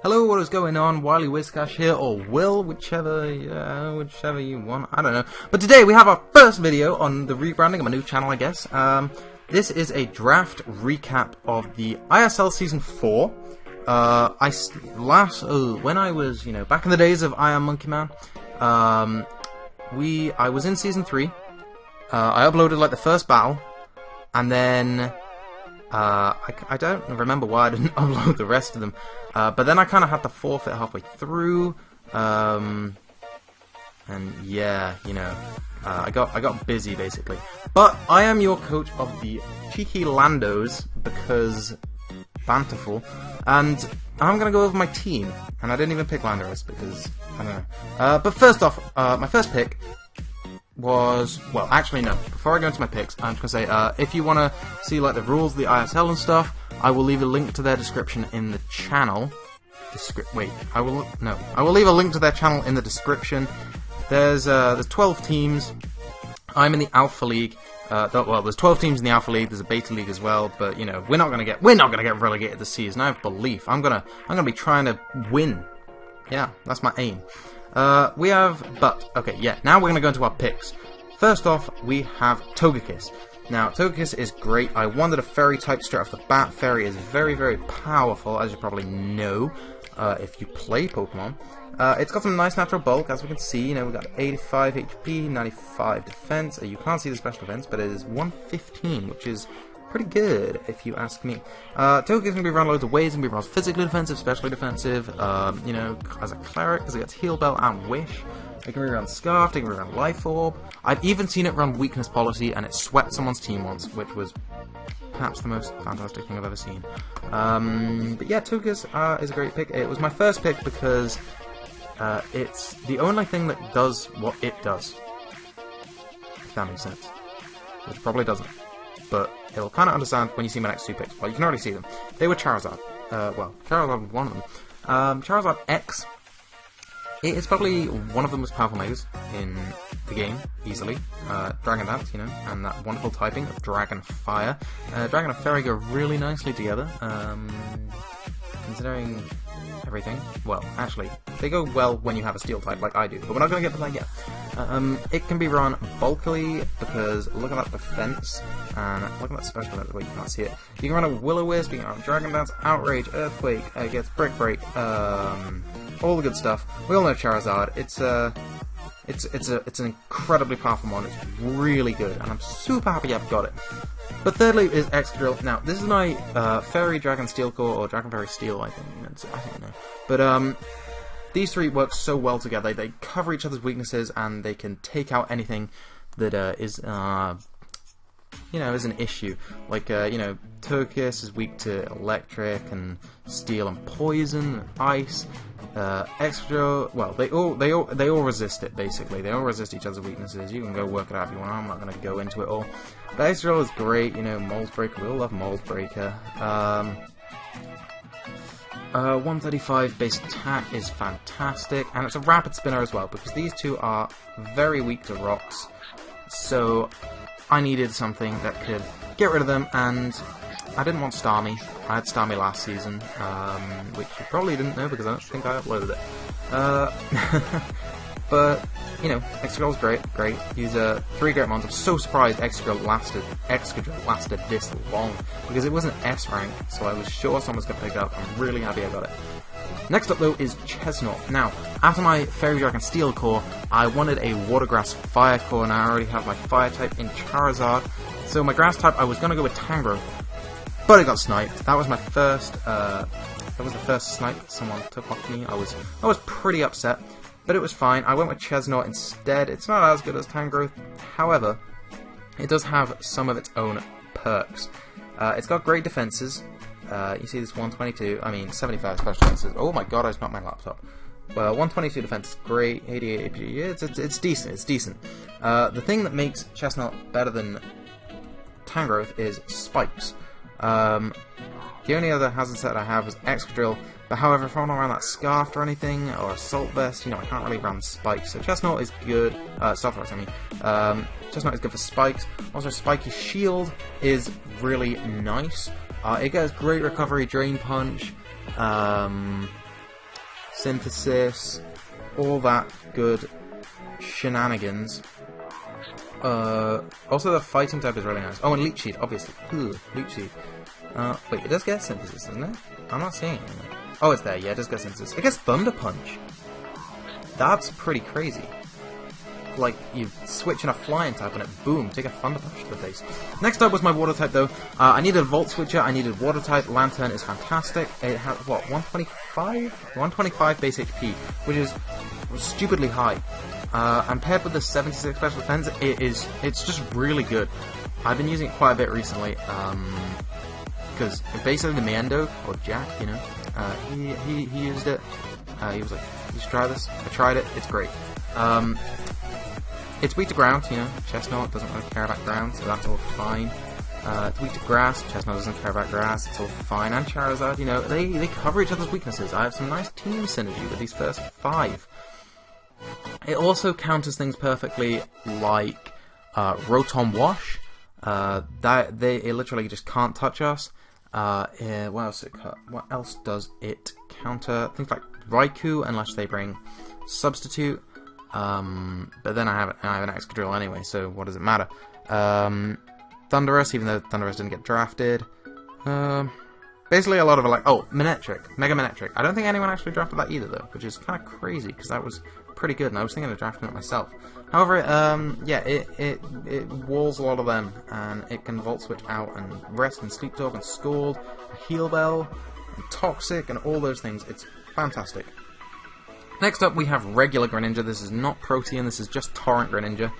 Hello, what is going on? Wily Whiscash here, or Will, whichever you want. I don't know. But today we have our first video on the rebranding of my new channel, I guess. This is a draft recap of the ISL Season 4. When I was, back in the days of I Am Monkey Man, I was in Season 3. I uploaded like the first battle, and then I don't remember why I didn't upload the rest of them. But then I kind of had to forfeit halfway through, and yeah, I got busy basically. But I am your coach of the Cheeky Landos because Banterful, and I'm gonna go over my team. And I didn't even pick Landers because I don't know. But first off, my first pick was, well, actually no. Before I go into my picks, I'm just gonna say, if you want to see like the rules of the ISL and stuff, I will leave a link to their description in the channel. I will leave a link to their channel in the description. There's 12 teams. I'm in the Alpha League. There's 12 teams in the Alpha League. There's a Beta League as well. But we're not gonna get relegated this season. I have belief. I'm gonna be trying to win. Yeah, that's my aim. Now we're going to go into our picks. First off, we have Togekiss. Now, Togekiss is great. I wanted a Fairy type straight off the bat. Fairy is very, very powerful, as you probably know, if you play Pokemon. It's got some nice natural bulk, as we can see. We've got 85 HP, 95 defense. You can't see the special defense, but it is 115, which is pretty good, if you ask me. Togekiss can be run loads of ways. It can be run physically defensive, specially defensive, as a cleric, because it gets Heal Bell and Wish. It can be run Scarf, it can be run Life Orb. I've even seen it run Weakness Policy, and it swept someone's team once, which was perhaps the most fantastic thing I've ever seen. But yeah, Togekiss is a great pick. It was my first pick because it's the only thing that does what it does. If that makes sense. Which probably doesn't. But it'll kind of understand when you see my next two picks. Well, you can already see them. They were Charizard. Charizard was one of them. Charizard X. It is probably one of the most powerful megas in the game, easily. Dragon Dance, and that wonderful typing of Dragon Fire. Dragon and Fairy go really nicely together, considering everything. Well, actually, they go well when you have a Steel type, like I do, but we're not going to get to that yet. It can be run bulkily, because look at that defense, and look at that special defense, wait, you can't see it. You can run a Will-O-Wisp, you can run Dragon Dance, Outrage, Earthquake, it gets Brick Break, all the good stuff. We all know Charizard. It's an incredibly powerful mon. It's really good, and I'm super happy I've got it. But thirdly is Excadrill. Now, this is my Fairy Dragon Steel Core, or Dragon Fairy Steel, I think no. But these three work so well together. They cover each other's weaknesses, and they can take out anything that is an issue. Like, Togekiss is weak to electric and steel and poison and ice. Excadrill, well, they all resist it, basically. They all resist each other's weaknesses. You can go work it out if you want. I'm not going to go into it all. But Excadrill is great, Mold Breaker. We all love Mold Breaker. 135 base attack is fantastic, and it's a rapid spinner as well, because these two are very weak to rocks. So I needed something that could get rid of them, and I didn't want Starmie. I had Starmie last season, which you probably didn't know because I don't think I uploaded it. But, Excadrill's great. He's 3 great mons. I'm so surprised Excadrill lasted this long, because it was an S rank, so I was sure someone's going to pick it up. I'm really happy I got it. Next up, though, is Chestnut. Now, after my Fairy Dragon Steel Core, I wanted a Water Grass Fire Core, and I already have my Fire type in Charizard. So my Grass type, I was going to go with Tangrowth, but it got sniped. That was my first. That was the first snipe that someone took off me. I was pretty upset, but it was fine. I went with Chestnut instead. It's not as good as Tangrowth, however, it does have some of its own perks. It's got great defenses. You see this 75 special defenses. Oh my god, I just knocked my laptop. Well, 122 defense is great, 88 AP, it's decent. The thing that makes Chestnut better than Tangrowth is Spikes. The only other hazard set I have is Excadrill, but however, if I want to run that Scarf or anything, or Assault Vest, I can't really run Spikes. So Chestnut is good, Stealth I mean. Chestnut is good for Spikes. Also, Spiky Shield is really nice. It gets great recovery, Drain Punch, synthesis, all that good shenanigans. Also, the fighting type is really nice. Oh, and Leech Seed, obviously. Ugh, Leech Seed. Wait, it does get synthesis, doesn't it? I'm not seeing it. Oh, it's there. Yeah, it does get synthesis. It gets Thunder Punch. That's pretty crazy. Like, you switch in a flying type and it, boom, take a Thunder Punch to the face. Next up was my water type, though. I needed a Volt Switcher, I needed water type. Lantern is fantastic. It has, what, 125? 125 base HP, which is stupidly high. And paired with the 76 special defense, it's just really good. I've been using it quite a bit recently, because basically the Mando, or Jack, you know, he used it. He was like, you should try this. I tried it, it's great. It's weak to ground, you know, Chestnut doesn't really care about ground, so that's all fine. It's weak to grass, Chestnut doesn't care about grass, it's all fine. And Charizard, you know, they cover each other's weaknesses. I have some nice team synergy with these first 5. It also counters things perfectly, like Rotom Wash. It literally just can't touch us. What else does it counter? Things like Raikou, unless they bring Substitute. But then I have an Excadrill anyway, so what does it matter? Thundurus, even though Thundurus didn't get drafted. Basically a lot of Manectric, Mega Manectric. I don't think anyone actually drafted that either, though, which is kind of crazy, because that was pretty good, and I was thinking of drafting it myself. However, it walls a lot of them, and it can Volt Switch out, and Rest, and Sleep Talk, and Scald, Heal Bell, and Toxic, and all those things. It's fantastic. Next up, we have regular Greninja. This is not Protean, this is just Torrent Greninja.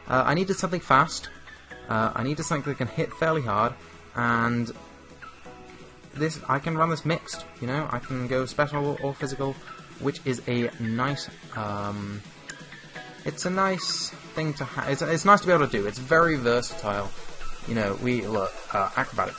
I needed something fast. I needed something that can hit fairly hard, and I can run this mixed, you know? I can go special or physical, which is a nice, it's a nice thing to have. It's nice to be able to do. It's very versatile. You know, Acrobatic,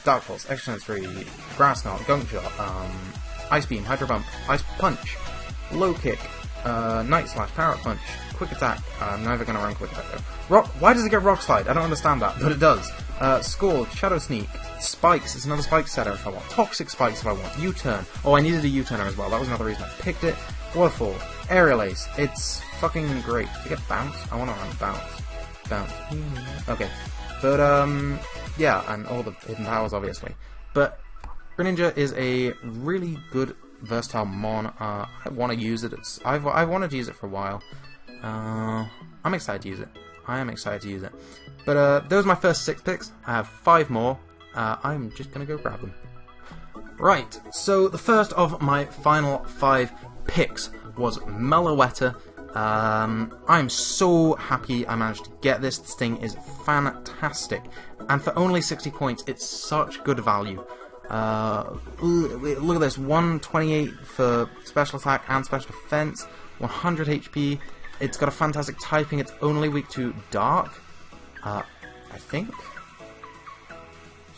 Dark Pulse, Extra 3, Grass Knot, Gunk Shot, Ice Beam, Hydro Bump, Ice Punch, Low Kick, Night Slash, Power Punch, Quick Attack. I'm never going to run Quick Attack though. Why does it get Rock Slide? I don't understand that, but it does. Scald, Shadow Sneak, Spikes, it's another Spike setter if I want. Toxic Spikes if I want. U-Turn. Oh, I needed a U-Turner as well. That was another reason I picked it. Waterfall, Aerial Ace. It's fucking great. Did I get Bounce? I want to run Bounce. Bounce. Okay. But, yeah, and all the hidden powers, obviously. But Greninja is a really good versatile mon. I want to use it. I've wanted to use it for a while. I'm excited to use it. I am excited to use it. But those are my first 6 picks. I have 5 more. I'm just going to go grab them. Right, so the first of my final 5 picks was Meloetta. I'm so happy I managed to get this. This thing is fantastic. And for only 60 points, it's such good value. Look at this, 128 for special attack and special defense, 100 HP. It's got a fantastic typing. It's only weak to Dark, I think.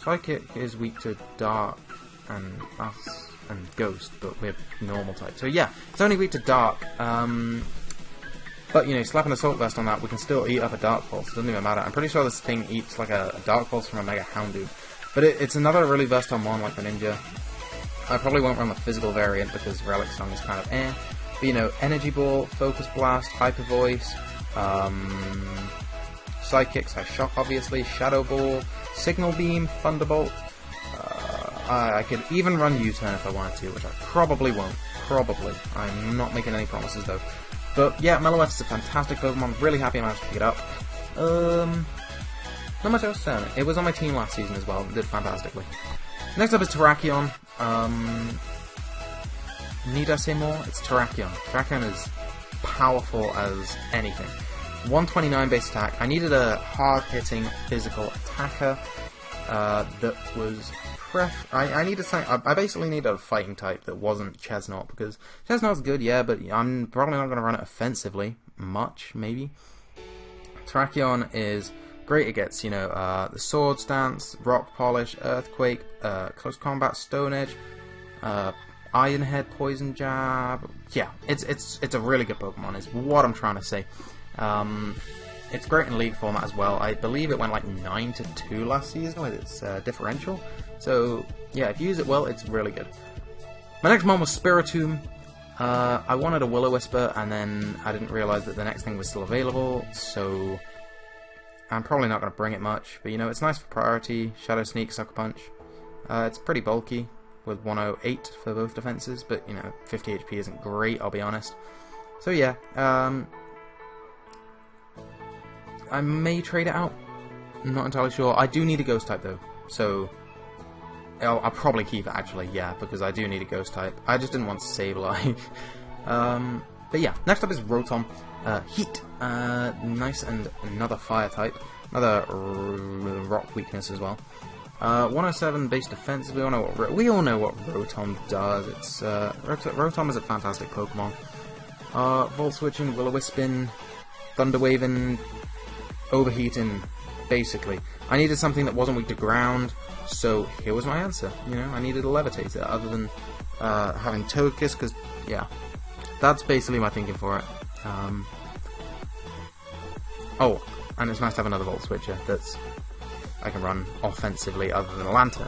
Psychic is weak to Dark and us and Ghost, but we're normal type. So yeah, it's only weak to Dark. But you know, slap an Assault Vest on that, we can still eat up a Dark Pulse. It doesn't even matter. I'm pretty sure this thing eats like a Dark Pulse from a Mega Houndoom. But it's another really versatile mon like the Ninja. I probably won't run the physical variant because Relic Song is kind of eh. But you know, Energy Ball, Focus Blast, Hyper Voice, Psychic, Shock obviously, Shadow Ball, Signal Beam, Thunderbolt. I could even run U-Turn if I wanted to, which I probably won't. Probably. I'm not making any promises though. But yeah, Meloetta is a fantastic Pokemon. Really happy I managed to pick it up. Not much else to say on it. It was on my team last season as well. It did fantastically. Next up is Terrakion. Need I say more? It's Terrakion. Terrakion is powerful as anything. 129 base attack. I needed a hard-hitting physical attacker that was I needed something. I basically needed a fighting type that wasn't Chestnut, because Chestnut's good, yeah, but I'm probably not going to run it offensively much, maybe. Terrakion is great. It gets, you know, the Sword Stance, Rock Polish, Earthquake, Close Combat, Stone Edge, Iron Head, Poison Jab. Yeah, it's a really good Pokemon, is what I'm trying to say. It's great in League format as well. I believe it went like 9-2 last season with its differential. So, yeah, if you use it well, it's really good. My next one was Spiritomb. I wanted a Will-O-Wisp, and then I didn't realise that the next thing was still available, so I'm probably not going to bring it much, but you know, it's nice for priority. Shadow Sneak, Sucker Punch. It's pretty bulky, with 108 for both defenses, but you know, 50 HP isn't great, I'll be honest. So yeah, I may trade it out. I'm not entirely sure. I do need a Ghost type though, so I'll probably keep it actually, yeah, because I do need a Ghost type. I just didn't want Sableye. But yeah, next up is Rotom. Heat. Nice, and another Fire type. Another Rock weakness as well. 107 base defense. We all know what Rotom does. It's Rotom is a fantastic Pokemon. Volt Switching, Will-O-Wisping, Thunder Waving, Overheating, basically. I needed something that wasn't weak to ground, so here was my answer. You know, I needed a Levitator, other than having Togekiss, because, yeah, that's basically my thinking for it. Oh, and it's nice to have another Volt Switcher that's I can run offensively other than a Lantern.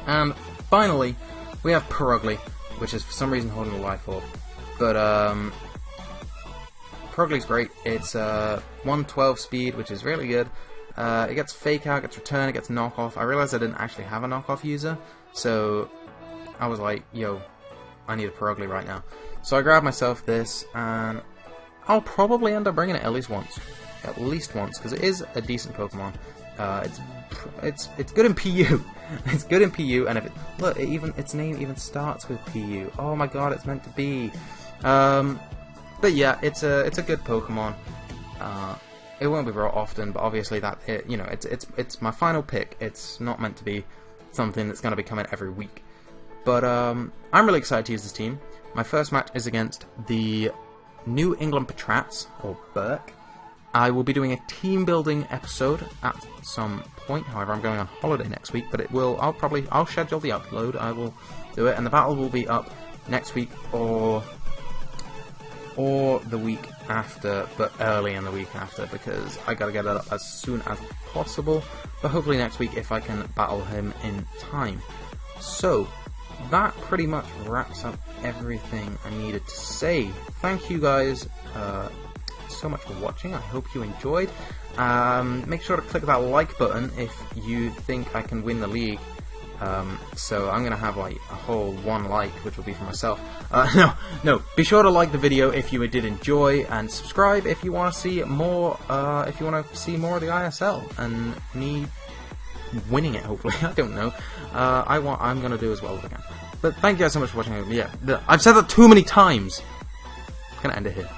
And finally, we have Purugly, which is for some reason holding a Life Orb. But Purugly's great. It's 112 speed, which is really good. It gets Fake Out, gets Return, it gets Knockoff. I realized I didn't actually have a Knockoff user, so I was like, yo, I need a Purugly right now. So I grabbed myself this, and I'll probably end up bringing it at least once. At least once, because it is a decent Pokemon. It's good in PU. It's good in PU, and if it look, its name even starts with PU. Oh my god, it's meant to be. But yeah, it's a good Pokemon. It won't be brought often, but obviously it's my final pick. It's not meant to be something that's going to be coming every week. But I'm really excited to use this team. My first match is against the New England Patrats, or Burke. I will be doing a team building episode at some point. However, I'm going on holiday next week, but I'll schedule the upload. I will do it, and the battle will be up next week or the week after, but early in the week after, because I gotta get it up as soon as possible. But hopefully next week if I can battle him in time. So that pretty much wraps up everything I needed to say. Thank you guys so much for watching. I hope you enjoyed. Make sure to click that like button if you think I can win the league. So I'm gonna have like a whole 1 like, which will be for myself. No. Be sure to like the video if you did enjoy, and subscribe if you want to see more. If you want to see more of the ISL and me winning it. Hopefully, I don't know. I'm gonna do as well as I can. But thank you guys so much for watching. Yeah, I've said that too many times. I'm gonna end it here.